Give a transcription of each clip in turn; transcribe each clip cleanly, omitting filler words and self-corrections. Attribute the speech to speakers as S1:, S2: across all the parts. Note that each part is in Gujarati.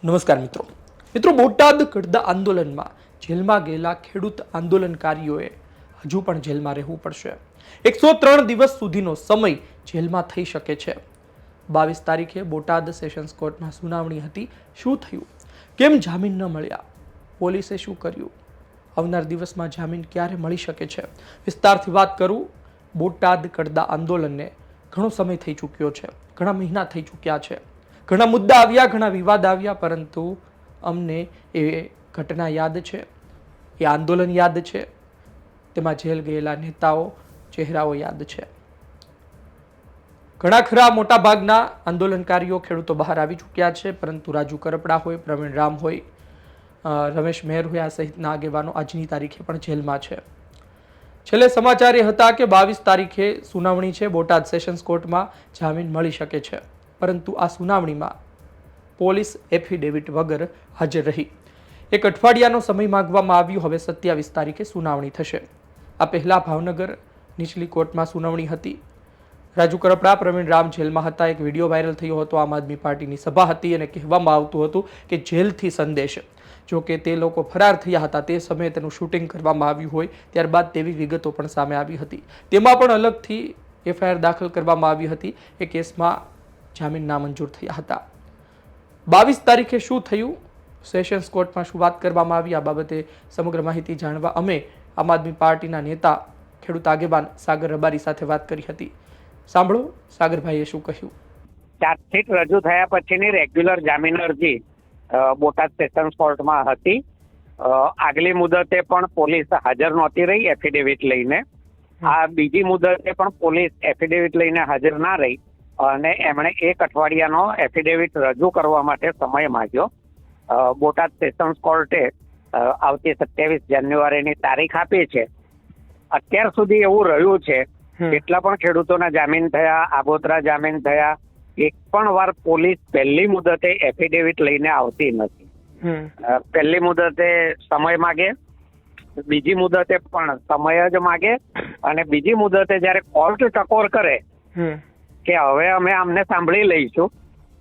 S1: નમસ્કાર મિત્રો બોટાદ કડદા આંદોલનમાં જેલમાં ગયેલા ખેડૂત આંદોલનકારીઓએ હજુ પણ જેલમાં રહેવું પડશે। 103 દિવસ સુધીનો સમય જેલમાં થઈ શકે છે। 22 તારીખે બોટાદ સેશન્સ કોર્ટમાં સુનાવણી હતી। શું થયું, કેમ જામીન ન મળ્યા, પોલીસે શું કર્યું, આવનાર દિવસમાં જામીન ક્યારે મળી શકે છે, વિસ્તારથી વાત કરું। બોટાદ કડદા આંદોલનને ઘણો સમય થઈ ચૂક્યો છે, ઘણા મહિના થઈ ચૂક્યા છે, ઘણા મુદ્દા આવ્યા, ઘણા વિવાદ આવ્યા, પરંતુ અમને એ ઘટના યાદ છે, એ આંદોલન યાદ છે, તેમાં જેલ ગયેલા નેતાઓ ચહેરાઓ યાદ છે। ઘણા ખરા મોટા ભાગના આંદોલનકારીઓ ખેડૂતો બહાર આવી ચૂક્યા છે, પરંતુ રાજુ કરપડા હોય, પ્રવીણ રામ હોય, રમેશ મેહર હોય, આ સહિતના આગેવાનો આજની તારીખે પણ જેલમાં છે। છેલ્લે સમાચાર એ હતા કે 22 તારીખે સુનાવણી છે, બોટાદ સેશન્સ કોર્ટમાં જામીન મળી શકે છે, પરંતુ આ સુનાવણીમાં પોલીસ એફિડેવિટ વગર હાજર રહી। એક અઠવાડિયાનો સમય માંગવામાં આવ્યો। હવે 27 તારીખે સુનાવણી થશે। આ પહેલા ભાવનગર નીચલી કોર્ટમાં સુનાવણી હતી। રાજુ કરપડા, પ્રવીણ રામ જેલમાં હતા। એક વિડીયો વાયરલ થયો હતો, આમ આદમી પાર્ટીની સભા હતી અને કહેવામાં આવતું હતું કે જેલથી સંદેશ, જો કે તે લોકો ફરાર થયા હતા તે સમયે તેનું શૂટિંગ કરવામાં આવ્યું હોય, ત્યારબાદ તેવી વિગતો પણ સામે આવી હતી। તેમાં પણ અલગથી એફઆઈઆર દાખલ કરવામાં આવી હતી। એ કેસમાં જામીન નામંજૂર થયા હતા। 22 તારીખે શું થયું, સેશન્સ કોર્ટમાં શું વાત કરવામાં આવી, આ બાબતે સમગ્ર માહિતી જાણવા અમે આમ આદમી પાર્ટીના નેતા ખેડૂત આગેવાન સાગર રબારી સાથે વાત કરી હતી। સાંભળો સાગરભાઈએ શું કહ્યું।
S2: ચાર્જશીટ રજૂ થયા પછીની રેગ્યુલર જામીન અરજી બોટાદ સેશન્સ કોર્ટમાં હતી। આગલી મુદતે પણ પોલીસ હાજર નહોતી રહી એફિડેવિટ લઈને। આ બીજી મુદતે પણ પોલીસ એફિડેવિટ લઈને હાજર ના રહી અને એમણે 1 અઠવાડિયાનો એફિડેવિટ રજૂ કરવા માટે સમય માંગ્યો। બોટાદ સેશન્સ કોર્ટે આવતી 27 જાન્યુઆરીની તારીખ આપી છે। અત્યાર સુધી એવું રહ્યું છે, જેટલા પણ ખેડૂતોના જામીન થયા, આગોતરા જામીન થયા, એક પણ વાર પોલીસ પહેલી મુદતે એફિડેવિટ લઈને આવતી નથી। પહેલી મુદતે સમય માગે, બીજી મુદતે પણ સમય જ માગે, અને બીજી મુદતે જ્યારે કોર્ટ ટકોર કરે કે હવે અમે આમને સાંભળી લઈશું,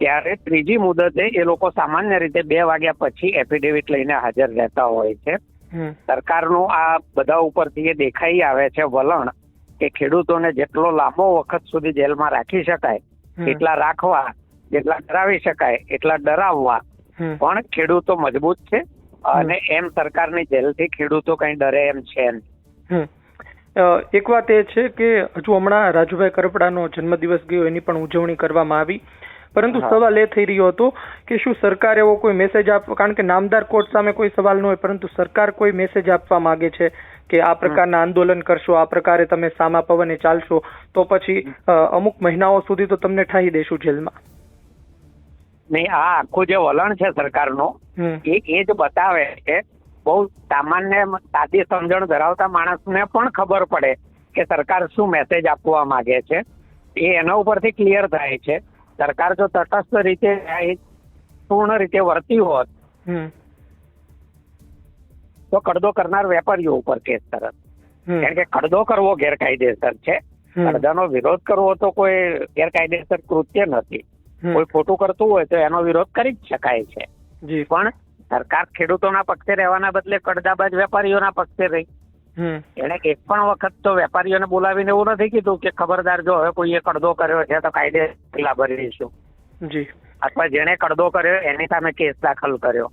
S2: ત્યારે ત્રીજી મુદતે એ લોકો સામાન્ય રીતે 2 વાગ્યા પછી એફિડેવિટ લઈને હાજર રહેતા હોય છે। સરકારનું આ બધા ઉપરથી એ દેખાઈ આવે છે વલણ કે ખેડૂતોને જેટલો લાંબો વખત સુધી જેલમાં રાખી શકાય એટલા રાખવા, જેટલા ડરાવી શકાય એટલા ડરાવવા, પણ ખેડૂતો મજબૂત છે અને એમ સરકારની જેલથી ખેડૂતો કઈ ડરે એમ છે નહીં।
S1: એક વાત એ છે કે હજુ હમણાં રાજુભાઈ કરપડાનો જન્મદિવસ ગયો, એની પણ ઉજવણી કરવામાં આવી, પરંતુ સવાલ એ થઈ રહ્યો હતો કે શું સરકાર એવો કોઈ મેસેજ કારણ કે નામદાર કોર્ટ સામે કોઈ સવાલ ન હોય, પરંતુ સરકાર કોઈ મેસેજ આપવા માંગે છે કે આ પ્રકારના આંદોલન કરશો, આ પ્રકારે તમે સામા પવને ચાલશો તો પછી અમુક મહિનાઓ સુધી તો તમને ઠાઈ દેશું જેલમાં?
S2: નહીં, આ આખું જે વલણ છે સરકારનું એ જ બતાવે છે। બહુ સામાન્ય સાદી સમજણ ધરાવતા માણસને પણ ખબર પડે કે સરકાર શું મેસેજ આપવા માંગે છે, એ એના ઉપરથી ક્લિયર થાય છે। સરકાર જો તટસ્થ રીતે પૂર્ણ રીતે વર્તી હોત તો કડદો કરનાર વેપારીઓ ઉપર કેસ તરત, કારણ કે કડદો કરવો ગેરકાયદેસર છે। કડદાનો વિરોધ કરવો તો કોઈ ગેરકાયદેસર કૃત્ય નથી। કોઈ ખોટું કરતું હોય તો એનો વિરોધ કરી જ શકાય છે, પણ સરકાર ખેડૂતોના પક્ષે રહેવાના બદલે કડદાબાજ વેપારીઓના પક્ષે રહી। એને એક પણ વખત તો વેપારીઓને બોલાવીને એવું નથી કીધું કે ખબરદાર, જો હવે કોઈએ કડદો કર્યો છે તો કાયદે પગલા ભરીશું, અથવા જેને કડદો કર્યો એની સામે કેસ દાખલ કર્યો।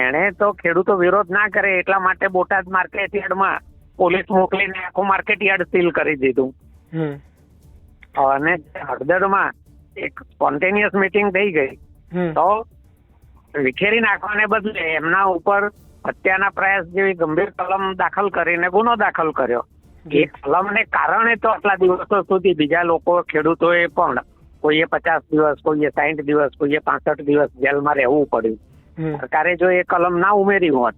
S2: એને તો ખેડૂતો વિરોધ ના કરે એટલા માટે બોટાદ માર્કેટ યાર્ડમાં પોલીસ મોકલીને આખું માર્કેટ યાર્ડ સીલ કરી દીધું, અને હળદરમાં એક સ્પોન્ટેનિયસ મીટિંગ થઈ ગઈ તો વિખેરી નાખવાને બદલે એમના ઉપર હત્યાના પ્રયાસ જેવી ગંભીર કલમ દાખલ કરીને ગુનો દાખલ કર્યો। એ કલમને કારણે તો આટલા દિવસો સુધી બીજા લોકો ખેડૂતોએ પણ કોઈએ 50 દિવસ, કોઈએ 60 દિવસ, કોઈએ 65 દિવસ જેલમાં રહેવું પડ્યું। સરકારે જો એ કલમ ના ઉમેરી હોત,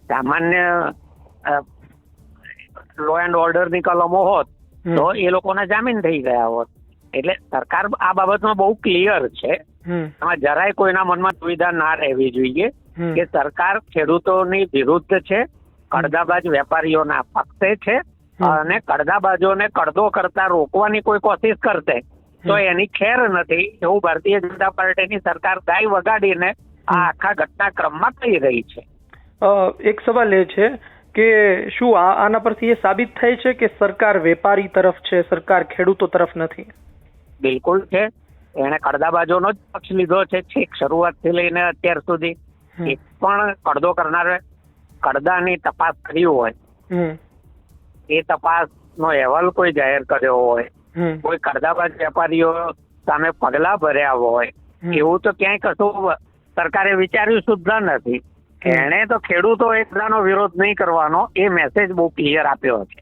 S2: સામાન્ય લો એન્ડ ઓર્ડરની કલમો હોત, તો એ લોકોના જામીન થઈ ગયા હોત। એટલે સરકાર આ બાબતમાં બહુ ક્લિયર છે। એમાં જરાય કોઈના મનમાં દુવિધા ના રહેવી જોઈએ કે સરકાર ખેડૂતોની વિરુદ્ધ છે, કડદાબાજ વેપારીઓના પક્ષે છે, અને કડદાબાજોને કડદો કરતા રોકવાની કોઈ કોશિશ કરશે તો એની ખેર નથી, એવું ભારતીય જનતા પાર્ટીની સરકાર ગાય વગાડીને આ આખા ઘટનાક્રમમાં થઈ રહી છે.
S1: એક સવાલ એ છે કે શું આના પરથી એ સાબિત થાય છે કે સરકાર વેપારી તરફ છે, સરકાર ખેડૂતો તરફ નથી?
S2: બિલકુલ છે. એને કડદાબાજોનો જ પક્ષ લીધો છે છેક શરૂઆતથી લઈને અત્યાર સુધી. એક પણ કડદો કરનાર કડદાની તપાસ કરી હોય, એ તપાસનો અહેવાલ કોઈ જાહેર કર્યો હોય, કોઈ કડદાબાજ વેપારીઓ સામે પગલા ભર્યા હોય, એવું તો ક્યાંય કશું સરકારે વિચાર્યું સુદ્ધા નથી. એને તો ખેડૂતો એકદાનો વિરોધ નહીં કરવાનો એ મેસેજ બહુ ક્લિયર આપ્યો છે.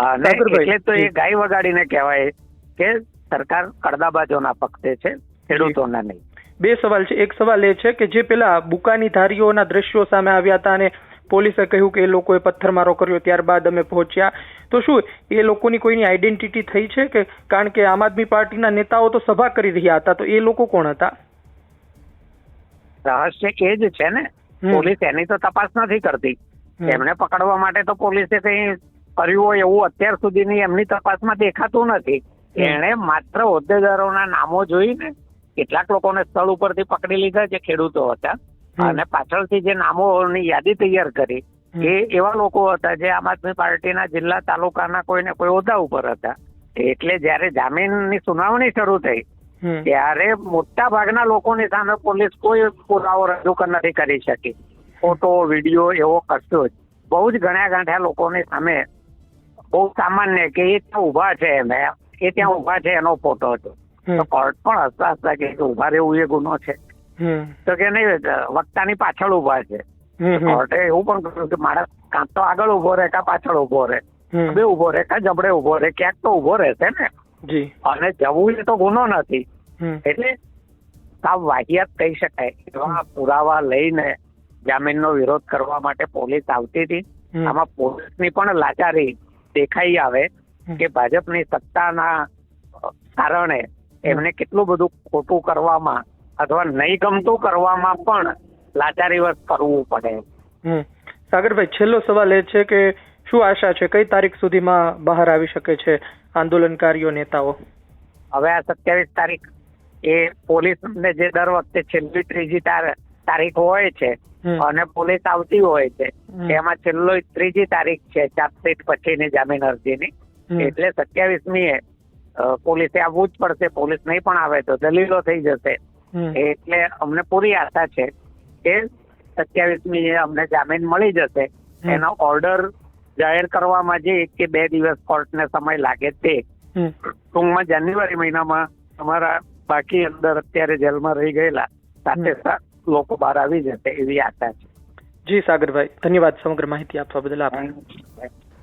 S2: અને એટલે તો એ ગાય વગાડીને કહેવાય કે સરકાર કડદાબાજોના પક્ષે છે, ખેડૂતોના નહીં.
S1: બે સવાલ છે. એક સવાલ એ છે કે જે પેલા બુકાની ધારીઓના દ્રશ્યો સામે આવ્યા હતા અને પોલીસે કહ્યું કે એ લોકોએ પથ્થરમારો કર્યો, ત્યારબાદ અમે પહોંચ્યા, તો શું એ લોકોની કોઈની આઈડેન્ટિટી થઈ છે? કે કારણ કે આમ આદમી પાર્ટીના નેતાઓ તો સભા કરી રહ્યા હતા, તો એ લોકો કોણ હતા?
S2: રહસ્ય એ જ છે ને. પોલીસ એની તો તપાસ નથી કરતી. એમને પકડવા માટે તો પોલીસે કઈ કર્યું હોય એવું અત્યાર સુધીની એમની તપાસમાં દેખાતું નથી. એણે માત્ર હોદ્દેદારોના નામો જોઈને કેટલાક લોકોને સ્થળ ઉપરથી પકડી લીધા જે ખેડૂતો હતા, અને પાછળથી જે નામોની યાદી તૈયાર કરી એ એવા લોકો હતા જે આમ આદમી પાર્ટીના જિલ્લા તાલુકાના કોઈને કોઈ હોદ્દા ઉપર હતા. એટલે જયારે જામીનની સુનાવણી શરૂ થઈ ત્યારે મોટા ભાગના લોકોની સામે પોલીસ કોઈ પુરાવો રજૂ નથી કરી શકી. ફોટો, વિડીયો એવો કશો જ. બહુ જ ગણ્યા ગાંઠ્યા લોકોની સામે બહુ સામાન્ય કે એ ત્યાં ઉભા છે, એ ત્યાં ઉભા છે એનો ફોટો હતો. તો કોર્ટ પણ હસતા હસતા કે ઉભા રહેવું એ ગુનો છે? તો કે નહીં, વક્તાની પાછળ ઉભા છે. કોર્ટે એવું પણ કહ્યું કે માણસ કાં તો આગળ ઉભો રહે કાં પાછળ ઉભો રહે, બે ઉભો રહે કાં જબડે ઉભો રહે, ક્યાંક તો ઉભો રહેશે ને. અને જવું એ તો ગુનો નથી. એટલે સાવ વાહિયાત કહી શકાય એવા પુરાવા લઈને જામીનનો વિરોધ કરવા માટે પોલીસ આવતી હતી. આમાં પોલીસની પણ લાચારી દેખાઈ આવે કે ભાજપની સત્તાના કારણે એમને કેટલું બધું ખોટું કરવામાં અથવા નહીં ગમતું કરવામાં પણ લાચારીવશ કરવું પડે.
S1: સાગરભાઈ, છેલ્લો સવાલ એ છે કે શું આશા છે, કઈ તારીખ સુધીમાં બહાર આવી શકે છે આંદોલનકારીઓ, નેતાઓ?
S2: હવે આ 27 તારીખ એ પોલીસને જે દર વખતે છેલ્લી ત્રીજી તારીખ હોય છે અને પોલીસ આવતી હોય છે, એમાં છેલ્લો 3જી તારીખ છે ચાર્જશીટ પછીની જામીન અરજીની. એટલે 27મીએ પોલીસે આવવું જ પડશે. પોલીસ નહીં પણ આવે તો દલીલો થઈ જશે. એટલે અમને પૂરી આશા છે કે 27મીએ અમને જામીન મળી જશે. એનો ઓર્ડર જાહેર કરવામાં જે 1 કે 2 દિવસ કોર્ટને સમય લાગે તે ટૂંકમાં જાન્યુઆરી મહિનામાં અમારા બાકી અંદર અત્યારે જેલમાં રહી ગયેલા 7 લોકો બહાર આવી જશે એવી આશા છે.
S1: જી સાગરભાઈ, ધન્યવાદ સમગ્ર માહિતી આપવા બદલ.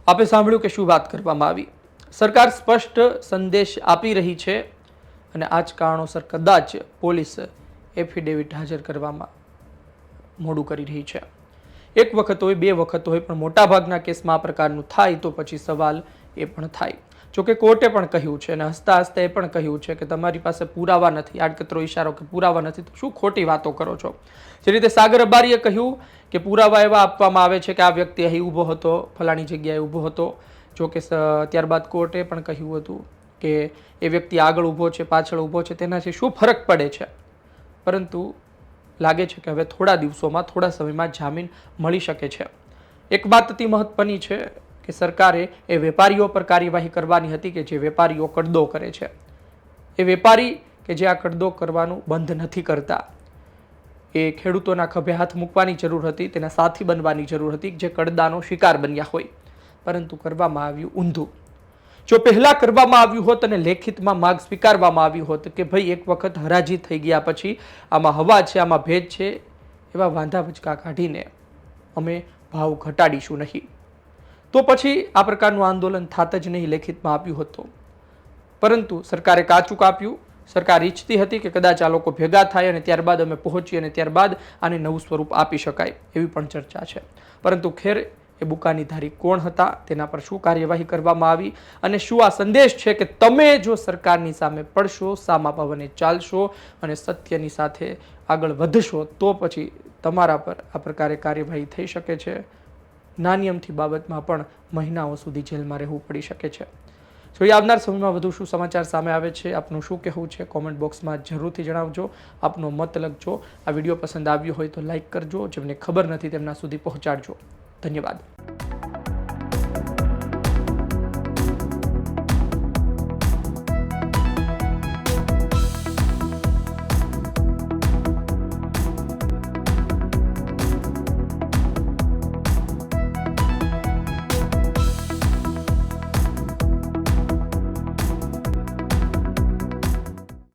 S1: આપે સાંભળ્યું કે શું વાત કરવામાં આવી. સરકાર સ્પષ્ટ સંદેશ આપી રહી છે અને આ જ કારણોસર કદાચ પોલીસ એફિડેવિટ હાજર કરવામાં મોડું કરી રહી છે. એક વખત હોય, 2 વખત હોય, પણ મોટાભાગના કેસમાં આ પ્રકારનું થાય તો પછી સવાલ એ પણ થાય. જોકે કોર્ટે પણ કહ્યું છે અને હસતા હસતા એ પણ કહ્યું છે કે તમારી પાસે પુરાવા નથી, આડકતરો ઇશારો કે પુરાવા નથી તો શું ખોટી વાતો કરો છો. જે રીતે સાગર અબારીએ કહ્યું કે પુરાવા એવા આપવામાં આવે છે કે આ વ્યક્તિ અહીં ઊભો હતો, ફલાણી જગ્યાએ ઊભો હતો. જોકે ત્યારબાદ કોર્ટે પણ કહ્યું હતું કે એ વ્યક્તિ આગળ ઊભો છે, પાછળ ઊભો છે, તેનાથી શું ફરક પડે છે. પરંતુ લાગે છે કે હવે થોડા દિવસોમાં, થોડા સમયમાં જામીન મળી શકે છે. એક વાત અતિ મહત્વની છે કે સરકારે એ વેપારીઓ પર કાર્યવાહી કરવાની હતી કે જે વેપારીઓ કડદો કરે છે. એ વેપારી કે જે આ કડદો કરવાનું બંધ નથી કરતા, એ ખેડૂતોના ખભે હાથ મૂકવાની જરૂર હતી, તેના સાથી બનવાની જરૂર હતી જે કડદાનો શિકાર બન્યા હોય. પરંતુ કરવામાં આવ્યું ઊંધું. જો પહેલા કરવામાં આવ્યું હોત અને લેખિતમાં માગ સ્વીકારવામાં આવ્યું હોત કે ભાઈ એક વખત હરાજી થઈ ગયા પછી આમાં હવા છે, આમાં ભેજ છે, એવા વાંધા વચકા કાઢીને અમે ભાવ ઘટાડીશું નહીં, તો પછી આ પ્રકારનું આંદોલન થાત જ નહીં, લેખિતમાં આપ્યું હતું. પરંતુ સરકારે કાચું કાપ્યું. સરકાર ઈચ્છતી હતી કે કદાચ આ લોકો ભેગા થાય અને ત્યારબાદ અમે પહોંચીએ અને ત્યારબાદ આને નવું સ્વરૂપ આપી શકાય એવી પણ ચર્ચા છે. પરંતુ ખેર એ બુકાની ધારી કોણ હતા, તેના પર શું કાર્યવાહી કરવામાં આવી અને શું આ સંદેશ છે કે તમે જો સરકારની સામે પડશો, સામા પવને ચાલશો અને સત્યની સાથે આગળ વધશો તો પછી તમારા પર આ પ્રકારે કાર્યવાહી થઈ શકે છે. નાની અમથી બાબતમાં પણ મહિનાઓ સુધી જેલમાં રહેવું પડી શકે છે. જોઈએ આવનાર સમયમાં વધુ શું સમાચાર સામે આવે છે, આપનું શું કહેવું છે કોમેન્ટ બોક્સમાં જરૂરથી જણાવજો, આપનો મત લખજો. આ વિડીયો પસંદ આવ્યો હોય તો લાઈક કરજો, જેમને ખબર નથી તેમના સુધી પહોંચાડજો. ધન્યવાદ.